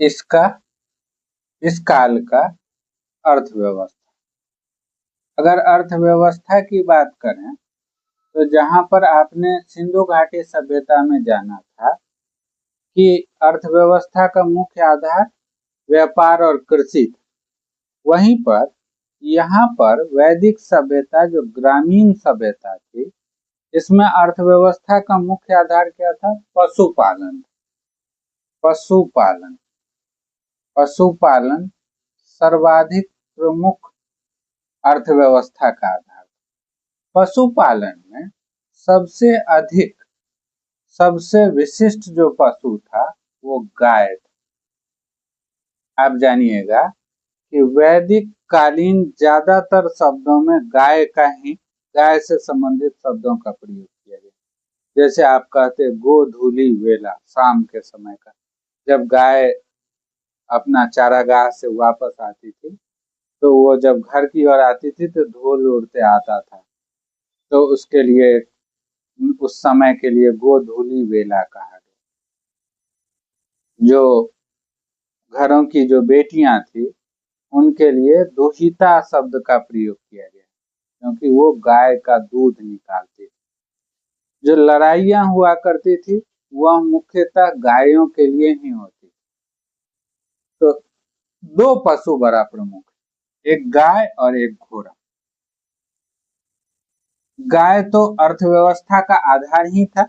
इसका इस काल का अर्थव्यवस्था। अगर अर्थव्यवस्था की बात करें तो जहां पर आपने सिंधु घाटी सभ्यता में जाना था कि अर्थव्यवस्था का मुख्य आधार व्यापार और कृषि था, वहीं पर यहाँ पर वैदिक सभ्यता जो ग्रामीण सभ्यता थी, इसमें अर्थव्यवस्था का मुख्य आधार क्या था? पशुपालन। पशुपालन पशुपालन सर्वाधिक प्रमुख अर्थव्यवस्था का आधार। पशुपालन में सबसे अधिक, सबसे विशिष्ट जो पशु था वो गाय था। आप जानिएगा कि वैदिक कालीन ज्यादातर शब्दों में गाय से संबंधित शब्दों का प्रयोग किया गया। जैसे आप कहते गोधूली वेला, शाम के समय का, जब गाय अपना चारागाह से वापस आती थी तो वो जब घर की ओर आती थी तो ढोल उड़ते आता था, तो उसके लिए उस समय के लिए गोधूली वेला कहा गया। जो घरों की जो बेटियां थी उनके लिए दुहिता शब्द का प्रयोग किया गया, क्योंकि वो गाय का दूध निकालती थी। जो लड़ाइयां हुआ करती थी वह मुख्यतः गायों के लिए ही होती। तो दो पशु बड़ा प्रमुख, एक गाय और एक घोड़ा। गाय तो अर्थव्यवस्था का आधार ही था।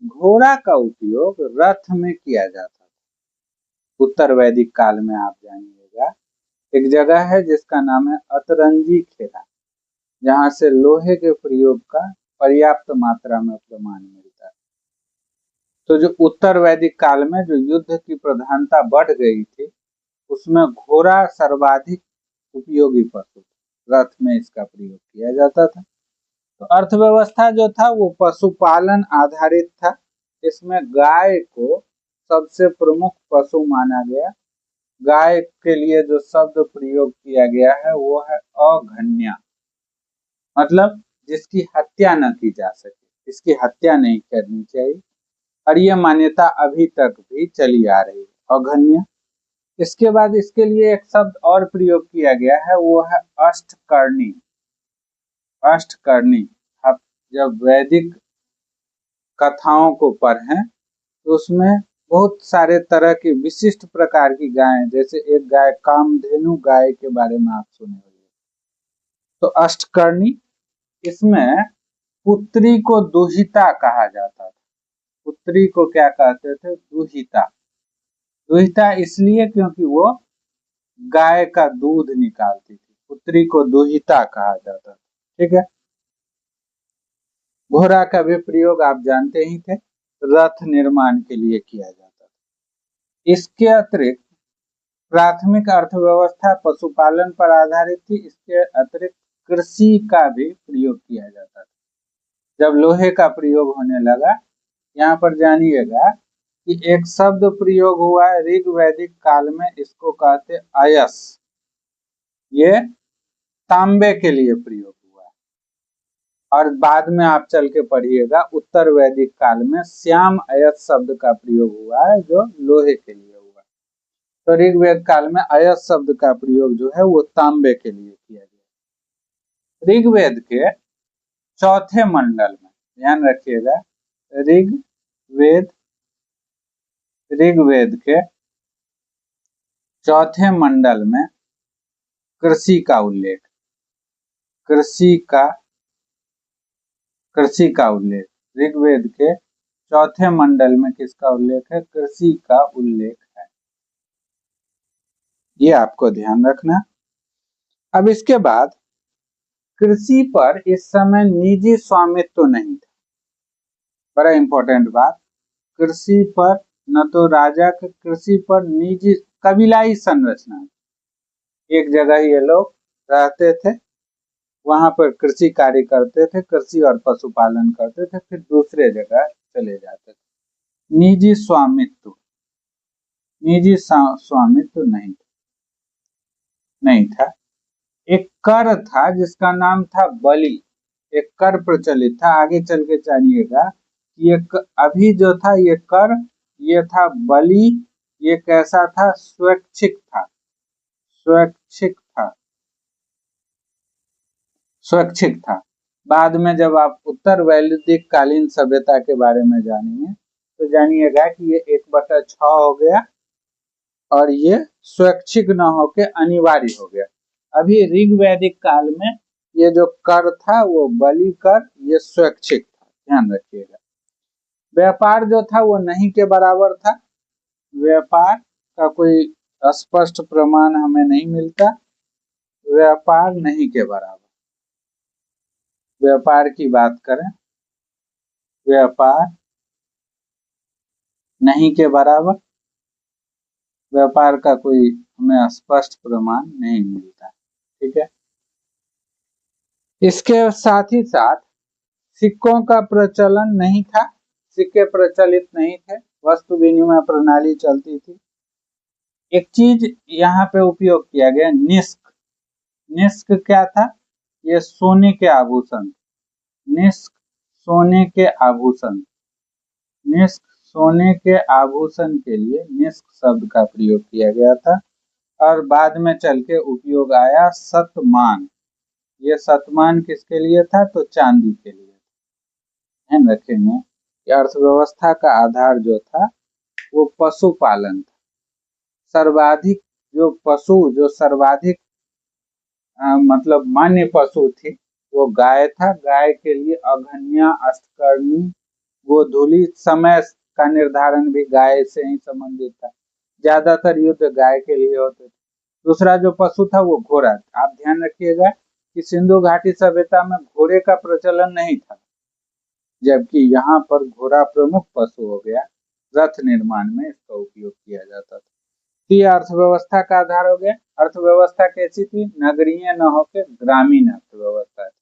घोड़ा का उपयोग रथ में किया जाता था। उत्तर वैदिक काल में आप जानिएगा एक जगह है जिसका नाम है अतरंजी खेड़ा, जहां से लोहे के प्रयोग का पर्याप्त मात्रा में प्रमाण मिलता है। तो जो उत्तर वैदिक काल में जो युद्ध की प्रधानता बढ़ गई थी, उसमें घोड़ा सर्वाधिक उपयोगी पशु, रथ में इसका प्रयोग किया जाता था। तो अर्थव्यवस्था जो था वो पशुपालन आधारित था। इसमें गाय को सबसे प्रमुख पशु माना गया। गाय के लिए जो शब्द प्रयोग किया गया है वो है अघन्या, मतलब जिसकी हत्या न की जा सके, इसकी हत्या नहीं करनी चाहिए, और यह मान्यता अभी तक भी चली आ रही है, अघन्या। इसके बाद इसके लिए एक शब्द और प्रयोग किया गया है, वो है अष्टकर्णी। अष्टकर्णी, आप जब वैदिक कथाओं को पढ़ें तो उसमें बहुत सारे तरह की विशिष्ट प्रकार की गायें, जैसे एक गाय कामधेनु गाय के बारे में आप सुने होंगे। तो अष्टकर्णी, इसमें पुत्री को दुहिता कहा जाता था। पुत्री को क्या कहते थे? दुहिता। दुहिता इसलिए क्योंकि वो गाय का दूध निकालती थी, पुत्री को दुहिता कहा जाता था। ठीक है। घोड़ा का भी प्रयोग आप जानते ही थे, रथ निर्माण के लिए किया जाता था। इसके अतिरिक्त प्राथमिक अर्थव्यवस्था पशुपालन पर आधारित थी। इसके अतिरिक्त कृषि का भी प्रयोग किया जाता था। जब लोहे का प्रयोग होने लगा, यहाँ पर जानिएगा कि एक शब्द प्रयोग हुआ है ऋग वैदिक काल में, इसको कहते अयस। ये तांबे के लिए प्रयोग हुआ है। और बाद में आप चल के पढ़िएगा उत्तर वैदिक काल में श्याम अयस शब्द का प्रयोग हुआ है जो लोहे के लिए हुआ। तो ऋग्वेद काल में अयस शब्द का प्रयोग जो है वो तांबे के लिए किया गया। ऋग्वेद के चौथे मंडल में, ध्यान रखिएगा, ऋग्वेद के चौथे मंडल में कृषि का उल्लेख, कृषि का उल्लेख ऋग्वेद के चौथे मंडल में किसका उल्लेख है? कृषि का उल्लेख है। ये आपको ध्यान रखना। अब इसके बाद कृषि पर इस समय निजी स्वामित्व नहीं था। बड़ा इंपॉर्टेंट बात, कृषि पर न तो राजा के, कृषि पर निजी कबीलाई संरचना, एक जगह ये लोग रहते थे, वहां पर कृषि कार्य करते थे, कृषि और पशुपालन करते थे, फिर दूसरे जगह चले जाते थे। निजी स्वामित्व नहीं था। एक कर था जिसका नाम था बलि, एक कर प्रचलित था। आगे चल के जानिएगा कि अभी जो था ये कर, ये था बलि ये कैसा था? स्वैच्छिक था, स्वैच्छिक था, स्वैच्छिक था। बाद में जब आप उत्तर वैदिक कालीन सभ्यता के बारे में जानेंगे तो जानिएगा कि ये 1/6 हो गया और ये स्वैच्छिक न होके अनिवार्य हो गया। अभी ऋग वैदिक काल में ये जो कर था वो बलि कर, ये स्वैच्छिक था, ध्यान रखिएगा। व्यापार जो था वो नहीं के बराबर था। व्यापार का कोई स्पष्ट प्रमाण हमें नहीं मिलता। व्यापार नहीं के बराबर। व्यापार की बात करें, व्यापार नहीं के बराबर, व्यापार का कोई हमें स्पष्ट प्रमाण नहीं मिलता। ठीक है। इसके साथ ही साथ सिक्कों का प्रचलन नहीं था, सिक्के प्रचलित नहीं थे, वस्तु विनिमय प्रणाली चलती थी। एक चीज यहाँ पे उपयोग किया गया, निष्क। निष्क क्या था? ये सोने के आभूषण, निष्क सोने के आभूषण, निष्क सोने के आभूषण के लिए निष्क शब्द का प्रयोग किया गया था। और बाद में चल के उपयोग आया सतमान। ये सतमान किसके लिए था? तो चांदी के लिए। ध्यान रखेंगे कि अर्थव्यवस्था का आधार जो था वो पशुपालन था। सर्वाधिक जो पशु, जो सर्वाधिक मतलब मान्य पशु थी वो गाय था। गाय के लिए अघन्या, अष्टकर्णी, गोधूली, समय का निर्धारण भी गाय से ही संबंधित था। ज्यादातर युद्ध गाय के लिए होते थे। दूसरा जो पशु था वो घोड़ा। आप ध्यान रखिएगा कि सिंधु घाटी सभ्यता में घोड़े का प्रचलन नहीं था, जबकि यहाँ पर घोड़ा प्रमुख पशु हो गया। रथ निर्माण में इसका उपयोग किया जाता था। तो ये अर्थव्यवस्था का आधार हो गया। अर्थव्यवस्था कैसी थी? नगरीय न होकर ग्रामीण अर्थव्यवस्था थी।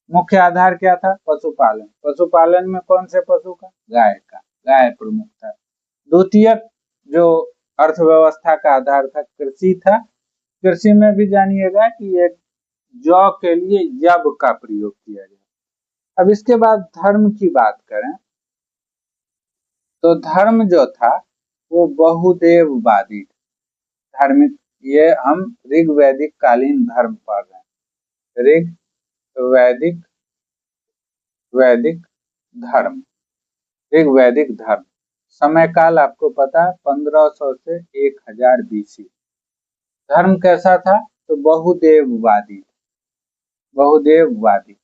मुख्य आधार क्या था? पशुपालन। पशुपालन में कौन से पशु का? गाय का। गाय प्रमुख था। द्वितीय जो अर्थव्यवस्था का आधार था कृषि था। कृषि में भी जानिएगा कि एक जौ के लिए यब का प्रयोग किया गया। अब इसके बाद धर्म की बात करें तो धर्म जो था वो बहुदेववादी धार्मिक, ये हम ऋग वैदिक कालीन धर्म पढ़ रहे हैं। ऋग वैदिक, वैदिक धर्म, ऋग वैदिक धर्म। समय काल आपको पता है 1500 से 1000 BC। धर्म कैसा था? तो बहुदेववादी, बहुदेववादी,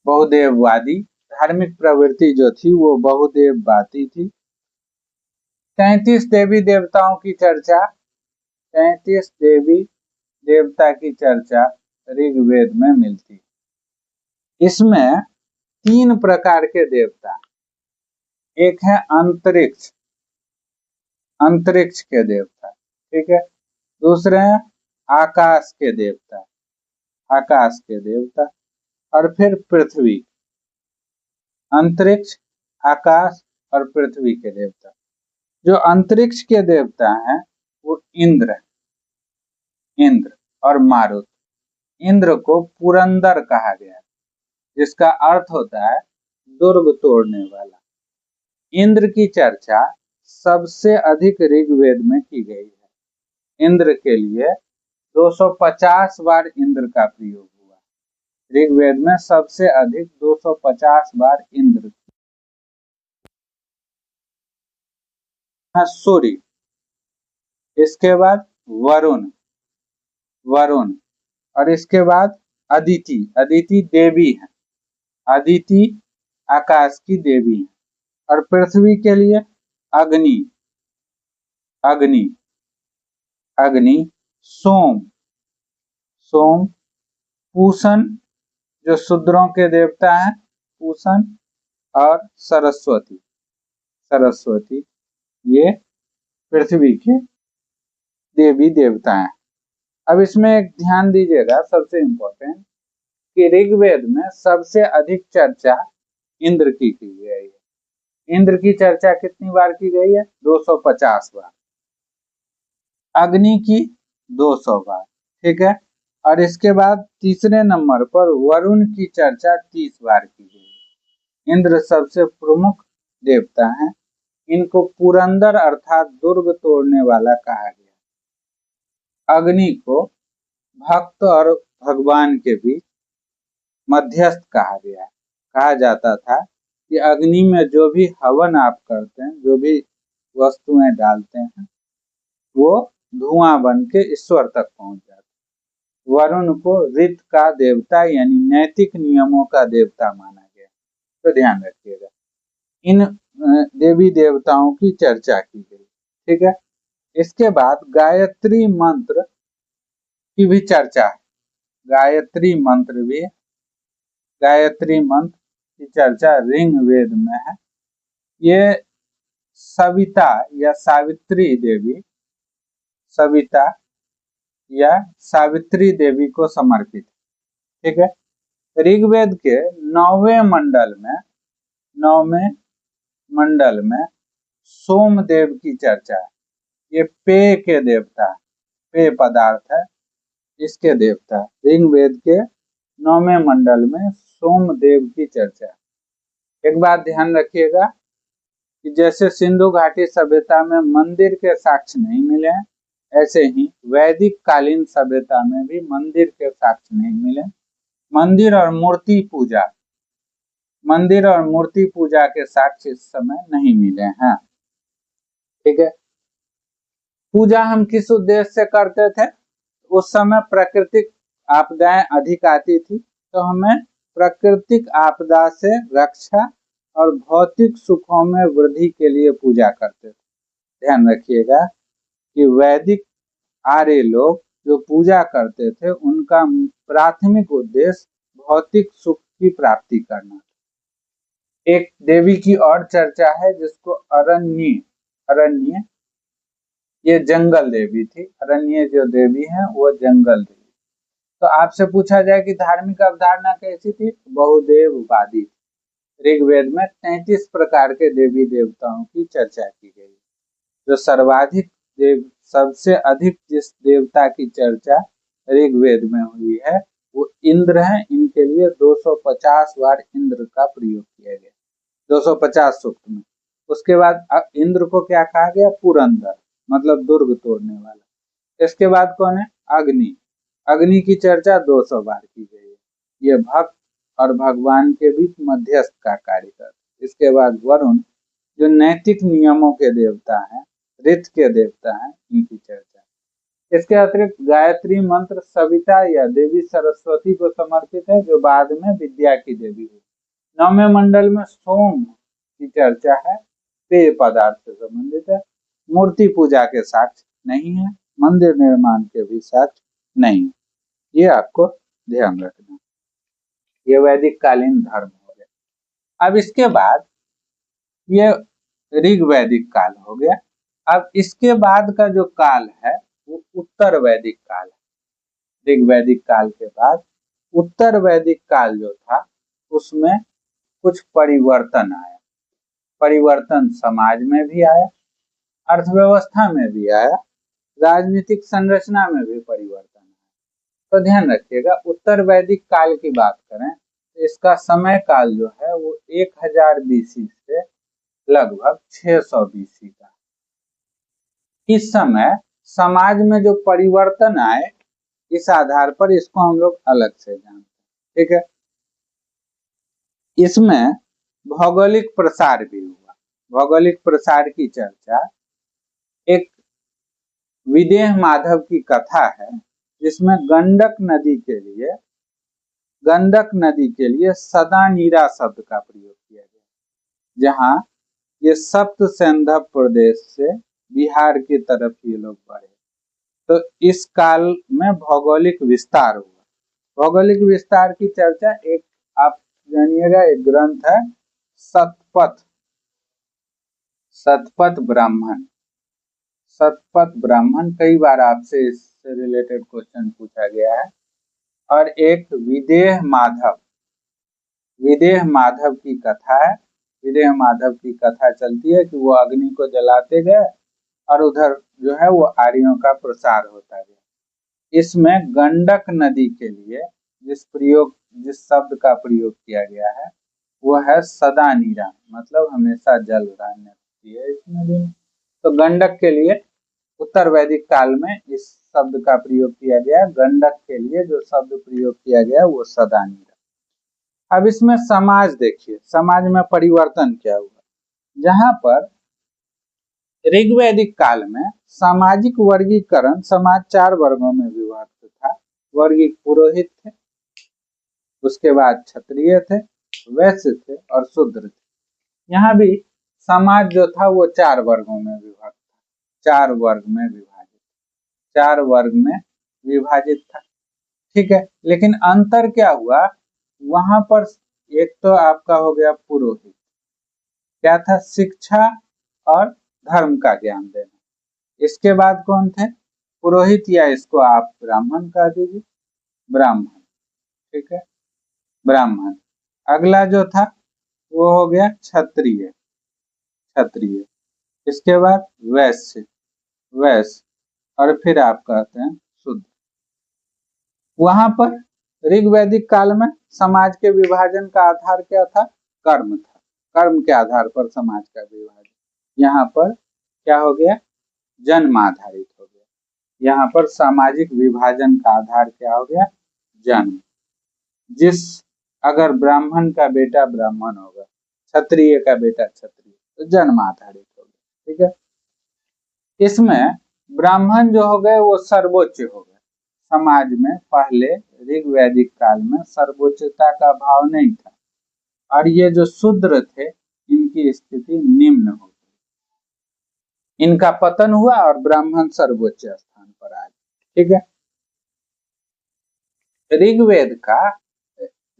बहुदेववादी धार्मिक प्रवृत्ति जो थी वो बहुदेववादी थी। 33 देवी देवताओं की चर्चा, 33 देवी देवता की चर्चा ऋग्वेद में मिलती। इसमें 3 प्रकार के देवता, एक है अंतरिक्ष, अंतरिक्ष के देवता, ठीक है। दूसरे हैं आकाश के देवता, आकाश के देवता। और फिर पृथ्वी। अंतरिक्ष, आकाश और पृथ्वी के देवता। जो अंतरिक्ष के देवता हैं वो इंद्र, इंद्र और मारुत। इंद्र को पुरंदर कहा गया, जिसका अर्थ होता है दुर्ग तोड़ने वाला। इंद्र की चर्चा सबसे अधिक ऋग्वेद में की गई है। इंद्र के लिए 250 बार इंद्र का प्रयोग हुआ। ऋग्वेद में सबसे अधिक 250 बार इंद्र। सूर्य, इसके बाद वरुण, वरुण, और इसके बाद अदिति। अदिति देवी है, अदिति आकाश की देवी है। और पृथ्वी के लिए अग्नि, अग्नि, अग्नि, सोम, सोम, पूषण जो शूद्रों के देवता हैं, पूषण, और सरस्वती, सरस्वती ये पृथ्वी के देवी देवता हैं। अब इसमें एक ध्यान दीजिएगा, सबसे इम्पोर्टेंट, कि ऋग्वेद में सबसे अधिक चर्चा इंद्र की गई है। इंद्र की चर्चा कितनी बार की गई है? 250 बार। अग्नि की 200 बार, ठीक है। और इसके बाद तीसरे नंबर पर वरुण की चर्चा 30 बार की गई। इंद्र सबसे प्रमुख देवता हैं। इनको पुरंदर अर्थात दुर्ग तोड़ने वाला कहा गया। अग्नि को भक्त और भगवान के बीच मध्यस्थ कहा गया। कहा जाता था कि अग्नि में जो भी हवन आप करते हैं, जो भी वस्तुएं डालते हैं, वो धुआं बन के ईश्वर तक पहुंच जाता है। वरुण को ऋत का देवता यानी नैतिक नियमों का देवता माना गया। तो ध्यान रखिएगा, इन देवी देवताओं की चर्चा की गई। ठीक है, इसके बाद गायत्री मंत्र की भी चर्चा है। गायत्री मंत्र भी, गायत्री मंत्र की चर्चा ऋग्वेद में है। ये सविता या सावित्री देवी, सविता या सावित्री देवी को समर्पित। ठीक है, ऋग्वेद के 9वें मंडल में सोमदेव की चर्चा है। ये पेय के देवता, पेय पदार्थ है, इसके देवता। ऋग्वेद के 9वें मंडल में सोमदेव की चर्चा है। एक बात ध्यान रखिएगा कि जैसे सिंधु घाटी सभ्यता में मंदिर के साक्ष्य नहीं मिले हैं, ऐसे ही वैदिक कालीन सभ्यता में भी मंदिर के साक्ष्य नहीं मिले। मंदिर और मूर्ति पूजा के साक्ष्य इस समय नहीं मिले हैं। ठीक है, पूजा हम किस उद्देश्य से करते थे? उस समय प्राकृतिक आपदाएं अधिक आती थी, तो हमें प्राकृतिक आपदा से रक्षा और भौतिक सुखों में वृद्धि के लिए पूजा करते थे। ध्यान रखिएगा कि वैदिक आर्य लोग जो पूजा करते थे, उनका प्राथमिक उद्देश्य भौतिक सुख की प्राप्ति करना था। एक देवी की और चर्चा है जिसको अरण्य, ये जंगल देवी थी। अरण्य जो देवी है वो जंगल देवी। तो आपसे पूछा जाए कि धार्मिक अवधारणा कैसी थी? बहुदेववादी। ऋग्वेद में 33 प्रकार के देवी देवताओं की चर्चा की गई। जो सर्वाधिक सबसे अधिक जिस देवता की चर्चा ऋग्वेद में हुई है वो इंद्र है। इनके लिए 250 बार इंद्र का प्रयोग किया गया, 250 सूक्त में। उसके बाद इंद्र को क्या कहा गया? पुरंदर, मतलब दुर्ग तोड़ने वाला। इसके बाद कौन है? अग्नि की चर्चा 200 बार की गई है। ये भक्त और भगवान के बीच मध्यस्थ का कार्य करता है। इसके बाद वरुण जो नैतिक नियमों के देवता हैं, ऋत के देवता हैं, इनकी चर्चा। इसके अतिरिक्त गायत्री मंत्र सविता या देवी सरस्वती को समर्पित है, जो बाद में विद्या की देवी हुई। 9वें मंडल में सोम की चर्चा है, पेय पदार्थ से संबंधित है। मूर्ति पूजा के साक्ष्य नहीं है, मंदिर निर्माण के भी साक्ष्य नहीं, ये आपको ध्यान रखना। ये वैदिक कालीन धर्म हो गया। अब इसके बाद ये ऋग्वैदिक काल हो गया। अब इसके बाद का जो काल है वो उत्तर वैदिक काल है। ऋग्वैदिक काल के बाद उत्तर वैदिक काल जो था उसमें कुछ परिवर्तन आया। परिवर्तन समाज में भी आया, अर्थव्यवस्था में भी आया, राजनीतिक संरचना में भी परिवर्तन आया। तो ध्यान रखिएगा, उत्तर वैदिक काल की बात करें तो इसका समय काल जो है वो 1000 BC से लगभग 600 BC का। इस समय समाज में जो परिवर्तन आए, इस आधार पर इसको हम लोग अलग से जानते हैं। ठीक है, इसमें भौगोलिक प्रसार भी हुआ। भौगोलिक प्रसार की चर्चा एक विदेह माधव की कथा है, जिसमें गंडक नदी के लिए सदानीरा शब्द का प्रयोग किया गया, जहां ये सप्त सिंधु प्रदेश से बिहार की तरफ ये लोग बढ़े। तो इस काल में भौगोलिक विस्तार हुआ। भौगोलिक विस्तार की चर्चा एक आप जानिएगा, एक ग्रंथ है शतपथ ब्राह्मण। कई बार आपसे इससे रिलेटेड क्वेश्चन पूछा गया है। और एक विदेह माधव की कथा है। विदेह माधव की कथा चलती है कि वो अग्नि को जलाते गए और उधर जो है वो आर्यों का प्रसार होता गया। इसमें गंडक नदी के लिए जिस शब्द का प्रयोग किया गया है वो है सदा नीरा, मतलब हमेशा जल रहने। होती है इसमें भी। तो गंडक के लिए उत्तर वैदिक काल में इस शब्द का प्रयोग किया गया। गंडक के लिए जो शब्द प्रयोग किया गया वो सदानी रहा। अब इसमें समाज देखिए, समाज में परिवर्तन क्या हुआ। जहां पर ऋग्वैदिक काल में सामाजिक वर्गीकरण, समाज 4 वर्गों में विभक्त था। वर्गीक पुरोहित थे, उसके बाद क्षत्रिय थे, वैश्य थे और शूद्र थे। यहाँ भी समाज जो था वो 4 वर्गों में विभक्त था, 4 वर्ग में विभाजित, 4 वर्ग में विभाजित था। ठीक है, लेकिन अंतर क्या हुआ वहां पर। एक तो आपका हो गया पुरोहित, क्या था, शिक्षा और धर्म का ज्ञान देना। इसके बाद कौन थे, पुरोहित, या इसको आप ब्राह्मण कह दीजिए, ब्राह्मण। ठीक है, ब्राह्मण। अगला जो था वो हो गया क्षत्रिय, क्षत्रिय। इसके बाद वैश्य, वैश्य, और फिर आप कहते हैं शूद्र। वहां पर ऋग्वैदिक काल में समाज के विभाजन का आधार क्या था, कर्म था। कर्म के आधार पर समाज का विभाजन। यहाँ पर क्या हो गया, जन्म आधारित हो गया। यहाँ पर सामाजिक विभाजन का आधार क्या हो गया, जन्म। अगर ब्राह्मण का बेटा ब्राह्मण होगा, क्षत्रिय का बेटा क्षत्रिय, तो जन्म आधारित हो गया। ठीक है, इसमें ब्राह्मण जो हो गए वो सर्वोच्च हो गए। समाज में पहले ऋग्वैदिक काल में सर्वोच्चता का भाव नहीं था, और ये जो शूद्र थे इनकी स्थिति निम्न हो गई, इनका पतन हुआ और ब्राह्मण सर्वोच्च स्थान पर आ गए। ठीक है,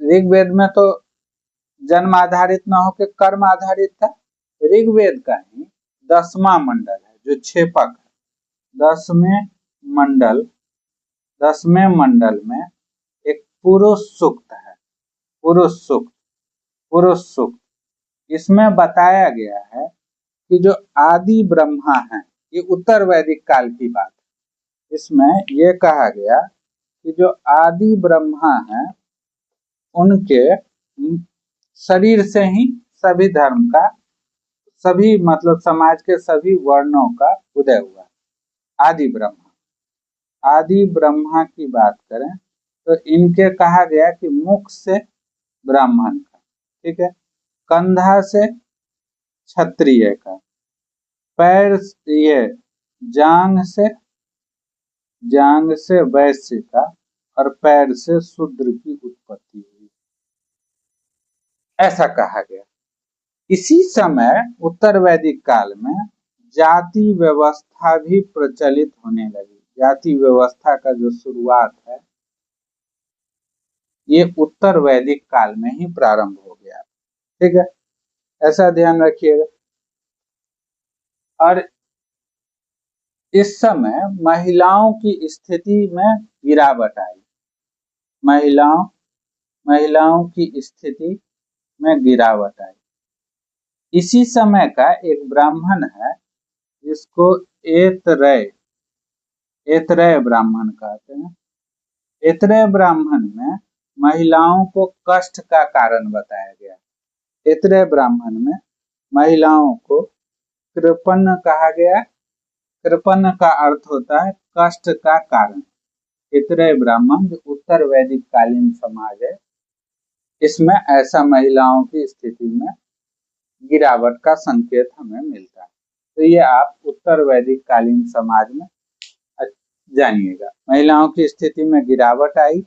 ऋग्वेद में तो जन्म आधारित न होकर कर्म आधारित था। ऋग्वेद का ही 10वां मंडल है जो छेपक है। 10वें मंडल में एक पुरुष सूक्त है, पुरुष सूक्त, पुरुष सूक्त। इसमें बताया गया है कि जो आदि ब्रह्मा है, ये उत्तर वैदिक काल की बात है। इसमें यह कहा गया कि जो आदि ब्रह्मा है उनके शरीर से ही सभी धर्म का, सभी मतलब समाज के सभी वर्णों का उदय हुआ। आदि ब्रह्मा, आदि ब्रह्मा की बात करें तो इनके कहा गया कि मुख से ब्राह्मण का, ठीक है, कंधा से क्षत्रिय का, पैर ये जांग से वैश्य का, और पैर से शूद्र की उत्पत्ति हुई, ऐसा कहा गया। इसी समय उत्तर वैदिक काल में जाति व्यवस्था भी प्रचलित होने लगी। जाति व्यवस्था का जो शुरुआत है ये उत्तर वैदिक काल में ही प्रारंभ हो गया। ठीक है, ऐसा ध्यान रखिएगा। और इस समय महिलाओं की स्थिति में गिरावट आई। महिलाओं की स्थिति में गिरावट आई। इसी समय का एक ब्राह्मण है जिसको एतरेय ब्राह्मण कहते हैं। एतरेय ब्राह्मण में महिलाओं को कष्ट का कारण बताया गया। एतरेय ब्राह्मण में महिलाओं को कृपण कहा गया। कृपण का अर्थ होता है कष्ट का कारण। एतरेय ब्राह्मण जो उत्तर वैदिक कालीन समाज है, इसमें ऐसा महिलाओं की स्थिति में गिरावट का संकेत हमें मिलता है। तो ये आप उत्तर वैदिक कालीन समाज में जानिएगा। महिलाओं की स्थिति में गिरावट आई,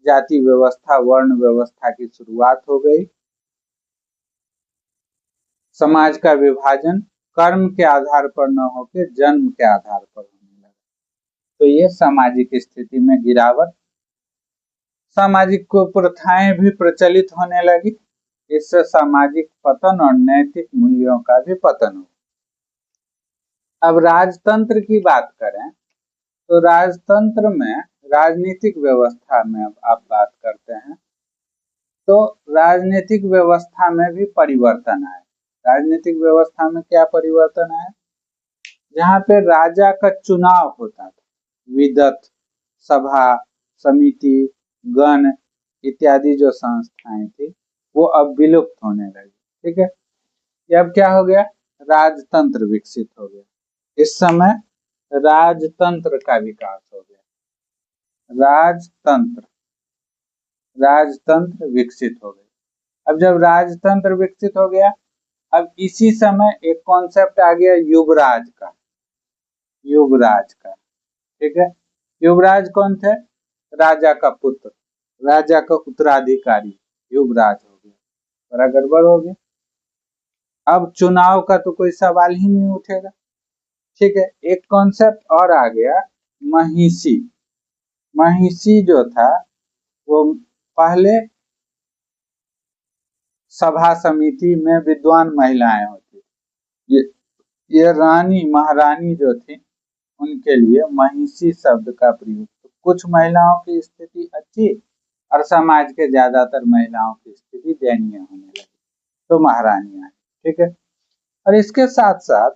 जाति व्यवस्था, वर्ण व्यवस्था की शुरुआत हो गई, समाज का विभाजन कर्म के आधार पर न होकर जन्म के आधार पर होने लगा। तो ये सामाजिक स्थिति में गिरावट, सामाजिक कुप्रथाएं भी प्रचलित होने लगी। इससे सामाजिक पतन और नैतिक मूल्यों का भी पतन हुआ। अब राजतंत्र की बात करें तो राजतंत्र में, राजनीतिक व्यवस्था में अब आप बात करते हैं तो राजनीतिक व्यवस्था में भी परिवर्तन आए। राजनीतिक व्यवस्था में क्या परिवर्तन आया, जहाँ पे राजा का चुनाव होता था, विदत, सभा, समिति, गण इत्यादि जो संस्थाएं थी वो अब विलुप्त होने लगी। ठीक है, ये अब क्या हो गया, राजतंत्र विकसित हो गया। इस समय राजतंत्र का विकास हो गया। राजतंत्र विकसित हो गया। अब जब राजतंत्र विकसित हो गया, अब इसी समय एक कॉन्सेप्ट आ गया युवराज का। ठीक है, युवराज कौन थे? राजा का पुत्र, राजा का उत्तराधिकारी युवराज हो गया। बड़ा गड़बड़ हो गया। अब चुनाव का तो कोई सवाल ही नहीं उठेगा। ठीक है, एक कॉन्सेप्ट और आ गया महिषी। महिषी जो था वो पहले सभा समिति में विद्वान महिलाएं होती, ये रानी महारानी जो थी उनके लिए महिषी शब्द का प्रयोग। तो कुछ महिलाओं की स्थिति अच्छी और समाज के ज्यादातर महिलाओं की स्थिति दयनीय होने लगी, तो महारानियां। ठीक है, और इसके साथ साथ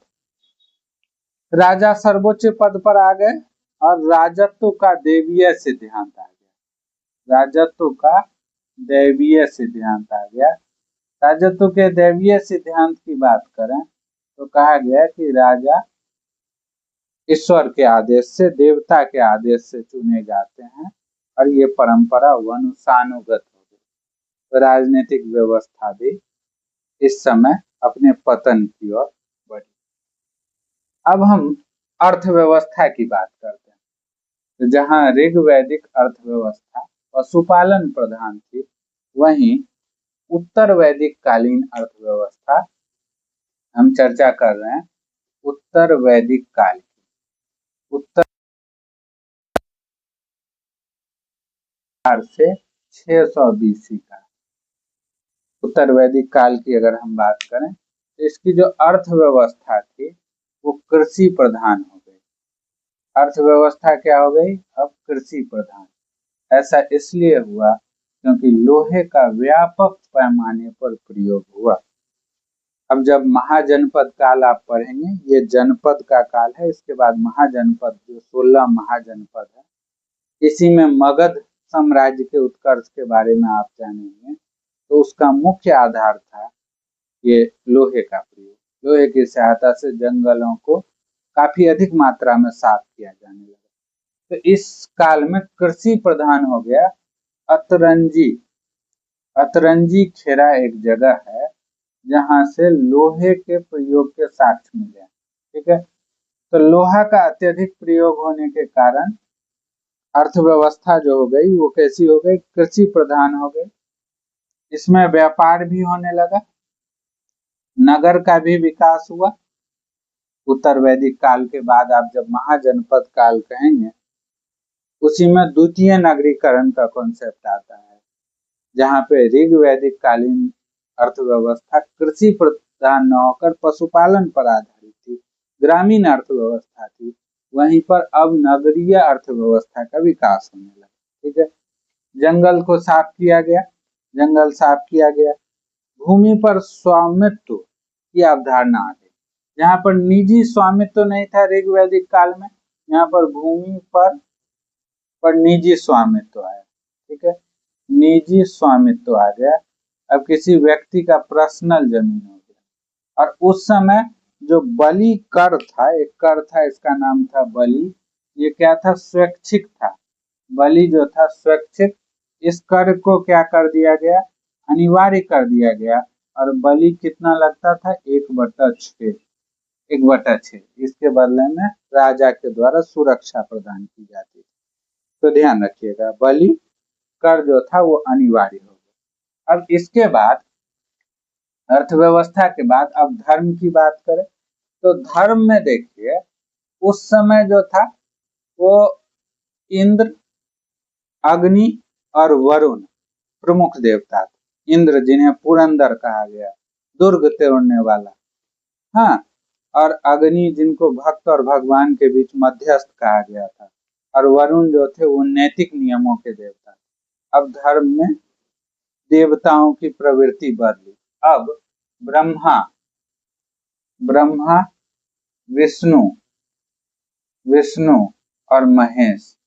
राजा सर्वोच्च पद पर आ गए और राजत्व का दैवीय सिद्धांत आ गया। राजत्व का दैवीय सिद्धांत आ गया। राजत्व के दैवीय सिद्धांत की बात करें तो कहा गया कि राजा ईश्वर के आदेश से, देवता के आदेश से चुने जाते हैं और ये परंपरा वंशानुगत हो गई। तो राजनीतिक व्यवस्था भी इस समय अपने पतन की ओर बढ़ी। अब हम अर्थव्यवस्था की बात करते हैं। तो जहां ऋग्वैदिक अर्थव्यवस्था पशुपालन प्रधान थी, वहीं उत्तर वैदिक कालीन अर्थव्यवस्था, हम चर्चा कर रहे हैं उत्तर वैदिक काल की। उत्तर से 600 BC का उत्तर वैदिक काल की अगर हम बात करें तो इसकी जो अर्थव्यवस्था थी वो कृषि प्रधान हो गई। अर्थव्यवस्था क्या हो गई? अब कृषि प्रधान। ऐसा इसलिए हुआ क्योंकि लोहे का व्यापक पैमाने पर प्रयोग हुआ। अब जब महाजनपद काल आप पढ़ेंगे, ये जनपद का काल है, इसके बाद महाजनपद, जो 16 महाजनपद है, इसी में मगध साम्राज्य के उत्कर्ष के बारे में आप जानेंगे। तो उसका मुख्य आधार था ये लोहे का प्रयोग। लोहे की सहायता से जंगलों को काफी अधिक मात्रा में साफ किया जाने लगा। तो इस काल में कृषि प्रधान हो गया। अतरंजी खेरा एक जगह है जहां से लोहे के प्रयोग के साक्ष्य मिले। ठीक है, तो लोहा का अत्यधिक प्रयोग होने के कारण अर्थव्यवस्था जो हो गई वो कैसी हो गई? कृषि प्रधान हो गई। इसमें व्यापार भी होने लगा, नगर का भी विकास हुआ। उत्तर वैदिक काल के बाद आप जब महाजनपद काल कहेंगे, उसी में द्वितीय नगरीकरण का कॉन्सेप्ट आता है, जहाँ पे ऋग वैदिक कालीन अर्थव्यवस्था कृषि प्रधान न होकर पशुपालन पर आधारित थी, ग्रामीण अर्थव्यवस्था थी। वहीं पर अब नगरीय अर्थव्यवस्था का विकास होने लगा। ठीक है, जंगल को साफ किया गया, जंगल साफ किया गया। भूमि पर स्वामित्व की अवधारणा आ गई। यहाँ पर निजी स्वामित्व नहीं था ऋग वैदिक काल में, यहाँ पर भूमि पर निजी स्वामित्व आया। ठीक है, निजी स्वामित्व आ गया। अब किसी व्यक्ति का पर्सनल जमीन हो गया। और उस समय जो बलि कर था, एक कर था, इसका नाम था बलि। ये क्या था? स्वैच्छिक था। बलि जो था स्वैच्छिक। इस कर को क्या कर दिया गया? अनिवार्य कर दिया गया। और बलि कितना लगता था? 1/6। 1/6। इसके बदले में राजा के द्वारा सुरक्षा प्रदान की जाती थी। तो ध्यान रखिएगा, बलि कर जो था वो अनिवार्य हो गया। अब इसके बाद अर्थव्यवस्था के बाद अब धर्म की बात करें तो धर्म में देखिए उस समय जो था वो इंद्र, अग्नि और वरुण प्रमुख देवता थे। इंद्र जिन्हें पुरंदर कहा गया, दुर्ग तोड़ने वाला, हाँ, और अग्नि जिनको भक्त और भगवान के बीच मध्यस्थ कहा गया था, और वरुण जो थे वो नैतिक नियमों के देवता। अब धर्म में देवताओं की प्रवृत्ति बदली। अब ब्रह्मा विष्णु और महेश,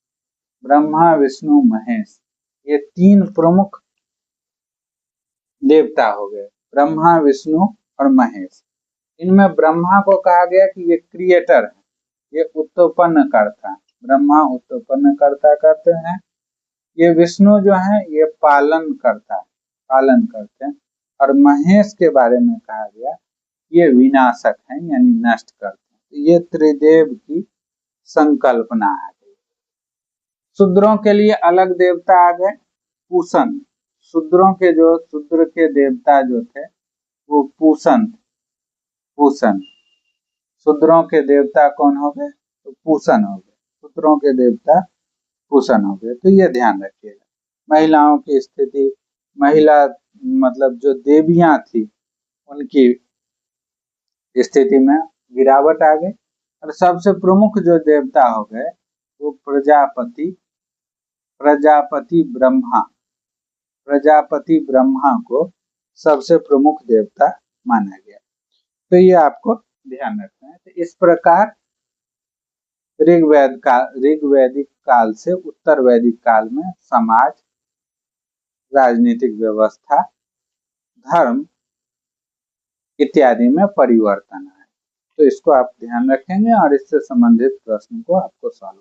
ब्रह्मा विष्णु महेश, ये 3 प्रमुख देवता हो गए, ब्रह्मा विष्णु और महेश। इनमें ब्रह्मा को कहा गया कि ये क्रिएटर है, ये उत्पन्न करता है, ब्रह्मा उत्पन्न करता करते हैं। ये विष्णु जो है ये पालन करता है, पालन करते हैं। और महेश के बारे में कहा गया ये विनाशक हैं, यानी नष्ट करते हैं। तो ये त्रिदेव की संकल्पना आ गई। शूद्रों के लिए अलग देवता आ गए, पूषण। शूद्रों के जो शूद्र के देवता जो थे वो पूषण थे, पूषण। शूद्रों के देवता कौन हो गए? तो पूषण हो गए, शूद्रों के देवता पूषण हो गए। तो ये ध्यान रखिएगा। महिलाओं की स्थिति, महिला मतलब जो देवियां थी उनकी स्थिति में गिरावट आ गई। और सबसे प्रमुख जो देवता हो गए वो प्रजापति, प्रजापति ब्रह्मा। प्रजापति ब्रह्मा को सबसे प्रमुख देवता माना गया। तो ये आपको ध्यान रखना है। तो इस प्रकार ऋग्वैदिक काल से उत्तर वैदिक काल में समाज, राजनीतिक व्यवस्था, धर्म इत्यादि में परिवर्तन है। तो इसको आप ध्यान रखेंगे और इससे संबंधित प्रश्न को आपको सॉल्व